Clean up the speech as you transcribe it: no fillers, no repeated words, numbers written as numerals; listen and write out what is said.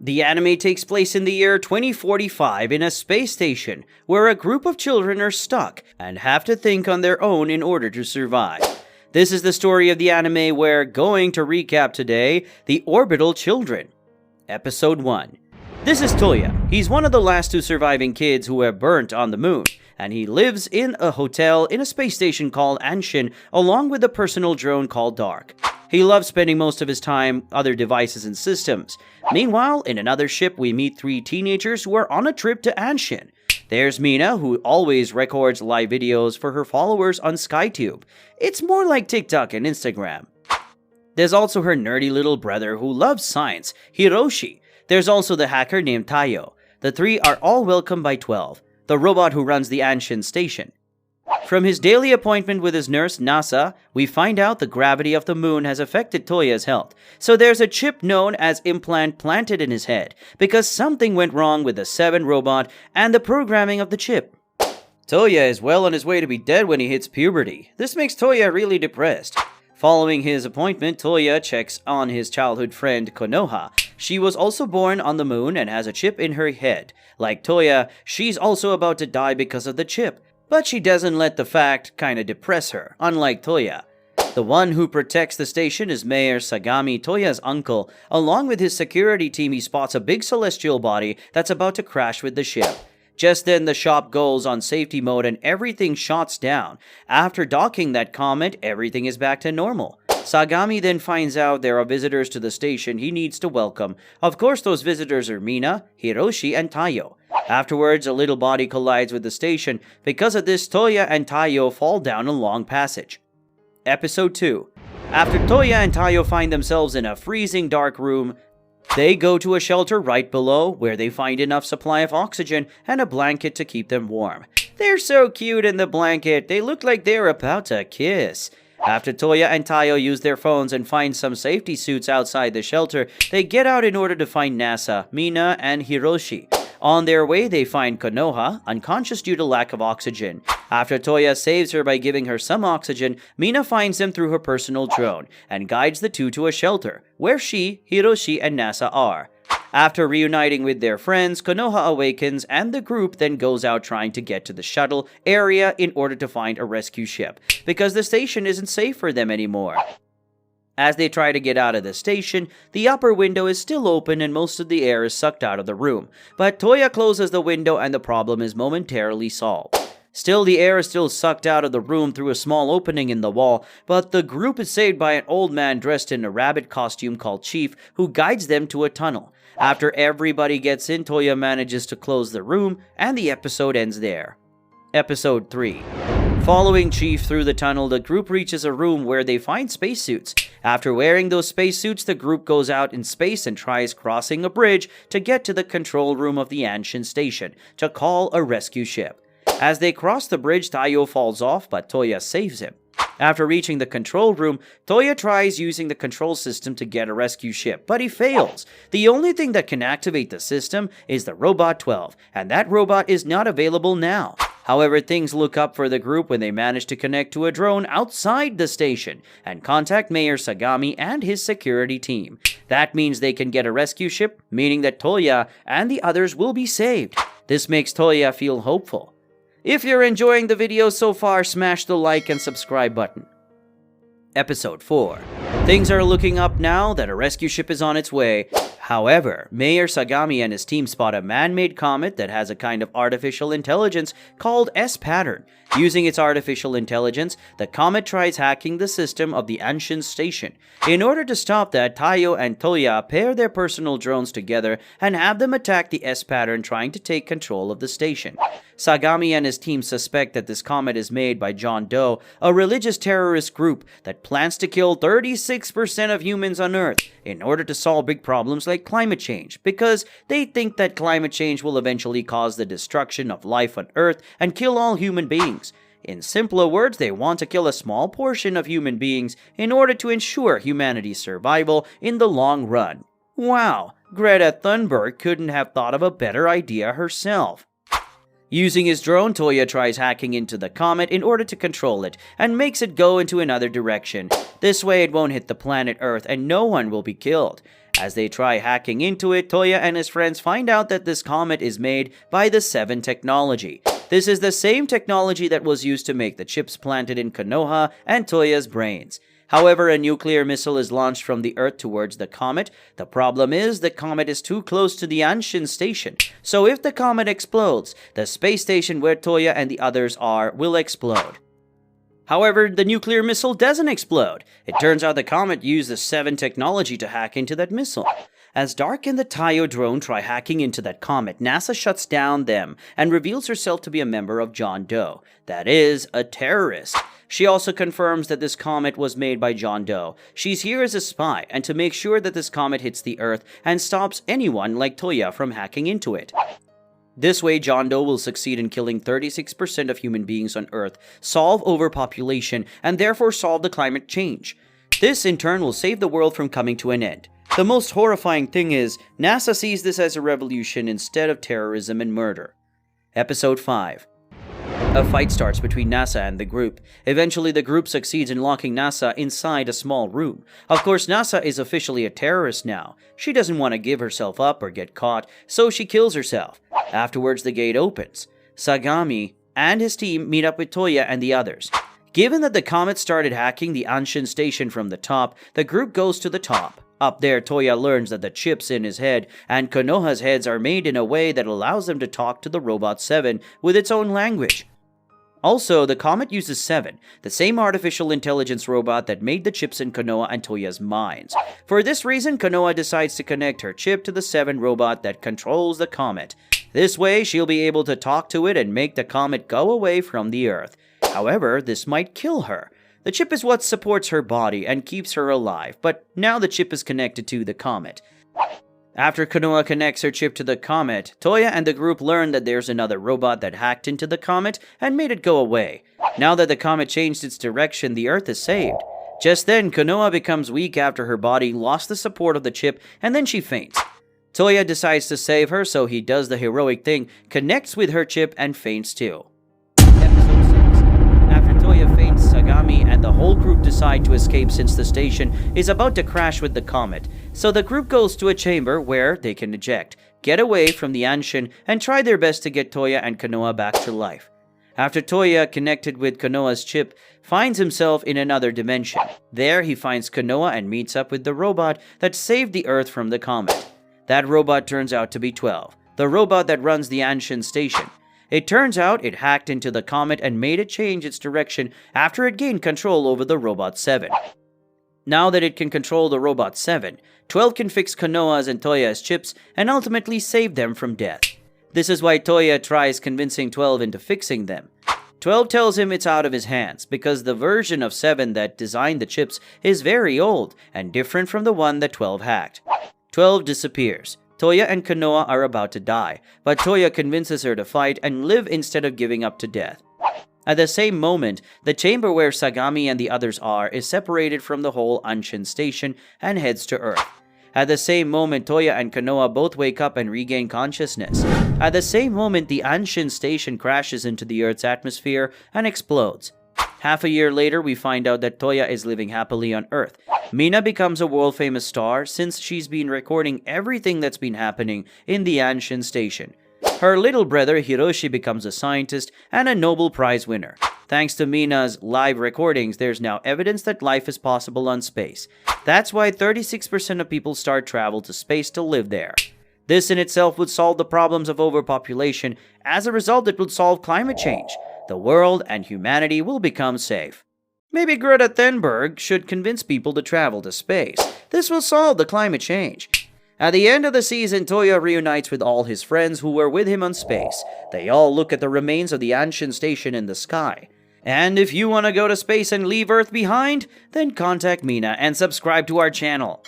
The anime takes place in the year 2045 in a space station, where a group of children are stuck and have to think on their own in order to survive. This is the story of the anime we're going to recap today, the Orbital Children. Episode 1. This is Toya. He's one of the last two surviving kids who were burnt on the moon, and he lives in a hotel in a space station called Anshin, along with a personal drone called Dark. He loves spending most of his time on other devices and systems. Meanwhile, in another ship, we meet three teenagers who are on a trip to Anshin. There's Mina, who always records live videos for her followers on SkyTube. It's more like TikTok and Instagram. There's also her nerdy little brother who loves science, Hiroshi. There's also the hacker named Tayo. The three are all welcomed by 12, the robot who runs the Anshin station. From his daily appointment with his nurse, Nasa, we find out the gravity of the moon has affected Toya's health. So there's a chip known as implant planted in his head, because something went wrong with the 7 robot and the programming of the chip. Toya is well on his way to be dead when he hits puberty. This makes Toya really depressed. Following his appointment, Toya checks on his childhood friend, Konoha. She was also born on the moon and has a chip in her head. Like Toya, she's also about to die because of the chip. But she doesn't let the fact kinda depress her, unlike Toya. The one who protects the station is Mayor Sagami, Toya's uncle. Along with his security team, he spots a big celestial body that's about to crash with the ship. Just then, the shop goes on safety mode and everything shuts down. After docking that Comet, everything is back to normal. Sagami then finds out there are visitors to the station he needs to welcome. Of course, those visitors are Mina, Hiroshi, and Tayo. Afterwards, a little body collides with the station. Because of this, Toya and Tayo fall down a long passage. Episode 2. After Toya and Tayo find themselves in a freezing dark room, they go to a shelter right below, where they find enough supply of oxygen and a blanket to keep them warm. They're so cute in the blanket, they look like they're about to kiss. After Toya and Tayo use their phones and find some safety suits outside the shelter, they get out in order to find Nasa, Mina, and Hiroshi. On their way, they find Konoha, unconscious due to lack of oxygen. After Toya saves her by giving her some oxygen, Mina finds them through her personal drone and guides the two to a shelter, where she, Hiroshi, and Nasa are. After reuniting with their friends, Konoha awakens and the group then goes out trying to get to the shuttle area in order to find a rescue ship, because the station isn't safe for them anymore. As they try to get out of the station, the upper window is still open and most of the air is sucked out of the room. But Toya closes the window and the problem is momentarily solved. Still, the air is still sucked out of the room through a small opening in the wall, but the group is saved by an old man dressed in a rabbit costume called Chief, who guides them to a tunnel. After everybody gets in, Toya manages to close the room, and the episode ends there. Episode 3. Following Chief through the tunnel, the group reaches a room where they find spacesuits. After wearing those spacesuits, the group goes out in space and tries crossing a bridge to get to the control room of the Anshin station to call a rescue ship. As they cross the bridge, Tayo falls off, but Toya saves him. After reaching the control room, Toya tries using the control system to get a rescue ship, but he fails. The only thing that can activate the system is the Robot 12, and that robot is not available now. However, things look up for the group when they manage to connect to a drone outside the station and contact Mayor Sagami and his security team. That means they can get a rescue ship, meaning that Toya and the others will be saved. This makes Toya feel hopeful. If you're enjoying the video so far, smash the like and subscribe button. Episode 4. Things are looking up now that a rescue ship is on its way. However, Mayor Sagami and his team spot a man-made comet that has a kind of artificial intelligence called S-pattern. Using its artificial intelligence, the comet tries hacking the system of the Anshin station. In order to stop that, Tayo and Toya pair their personal drones together and have them attack the S-pattern, trying to take control of the station. Sagami and his team suspect that this comet is made by John Doe, a religious terrorist group that plans to kill 36% of humans on Earth in order to solve big problems like climate change, because they think that climate change will eventually cause the destruction of life on Earth and kill all human beings. In simpler words, they want to kill a small portion of human beings in order to ensure humanity's survival in the long run. Wow, Greta Thunberg couldn't have thought of a better idea herself. Using his drone, Toya tries hacking into the comet in order to control it, and makes it go into another direction. This way it won't hit the planet Earth and no one will be killed. As they try hacking into it, Toya and his friends find out that this comet is made by the Seven technology. This is the same technology that was used to make the chips planted in Konoha and Toya's brains. However, a nuclear missile is launched from the Earth towards the comet. The problem is the comet is too close to the Anshin station, so if the comet explodes, the space station where Toya and the others are will explode. However, the nuclear missile doesn't explode. It turns out the comet used the Seven technology to hack into that missile. As Dark and the Tayo drone try hacking into that comet, NASA shuts down them and reveals herself to be a member of John Doe. That is, a terrorist. She also confirms that this comet was made by John Doe. She's here as a spy and to make sure that this comet hits the Earth and stops anyone like Toya from hacking into it. This way, John Doe will succeed in killing 36% of human beings on Earth, solve overpopulation, and therefore solve the climate change. This, in turn, will save the world from coming to an end. The most horrifying thing is, NASA sees this as a revolution instead of terrorism and murder. Episode 5. A fight starts between NASA and the group. Eventually, the group succeeds in locking NASA inside a small room. Of course, NASA is officially a terrorist now. She doesn't want to give herself up or get caught, so she kills herself. Afterwards, the gate opens. Sagami and his team meet up with Toya and the others. Given that the comet started hacking the Anshin station from the top, the group goes to the top. Up there, Toya learns that the chips in his head and Konoha's heads are made in a way that allows them to talk to the Robot 7 with its own language. Also, the comet uses 7, the same artificial intelligence robot that made the chips in Konoha and Toya's minds. For this reason, Konoha decides to connect her chip to the 7 robot that controls the comet. This way, she'll be able to talk to it and make the comet go away from the Earth. However, this might kill her. The chip is what supports her body and keeps her alive, but now the chip is connected to the comet. After Konoha connects her chip to the comet, Toya and the group learn that there's another robot that hacked into the comet and made it go away. Now that the comet changed its direction, the Earth is saved. Just then, Konoha becomes weak after her body lost the support of the chip, and then she faints. Toya decides to save her, so he does the heroic thing, connects with her chip, and faints too. Episode 6. After Toya faints, Sagami and the whole group decide to escape since the station is about to crash with the comet. So the group goes to a chamber where they can eject, get away from the Anshin, and try their best to get Toya and Konoha back to life. After Toya, connected with Konoha's chip, finds himself in another dimension. There he finds Konoha and meets up with the robot that saved the Earth from the comet. That robot turns out to be 12, the robot that runs the Anshin station. It turns out it hacked into the comet and made it change its direction after it gained control over the Robot 7. Now that it can control the Robot 7, 12 can fix Konoha's and Toya's chips and ultimately save them from death. This is why Toya tries convincing 12 into fixing them. 12 tells him it's out of his hands because the version of 7 that designed the chips is very old and different from the one that 12 hacked. 12 disappears. Toya and Konoha are about to die, but Toya convinces her to fight and live instead of giving up to death. At the same moment, the chamber where Sagami and the others are is separated from the whole Anshin station and heads to Earth. At the same moment, Toya and Konoha both wake up and regain consciousness. At the same moment, the Anshin station crashes into the Earth's atmosphere and explodes. Half a year later, we find out that Toya is living happily on Earth. Mina becomes a world-famous star since she's been recording everything that's been happening in the Anshin station. Her little brother Hiroshi becomes a scientist and a Nobel Prize winner. Thanks to Mina's live recordings, there's now evidence that life is possible on space. That's why 36% of people start travel to space to live there. This in itself would solve the problems of overpopulation. As a result, it would solve climate change. The world and humanity will become safe. Maybe Greta Thunberg should convince people to travel to space. This will solve the climate change. At the end of the season, Toya reunites with all his friends who were with him on space. They all look at the remains of the Anshin station in the sky. And if you want to go to space and leave Earth behind, then contact Mina and subscribe to our channel.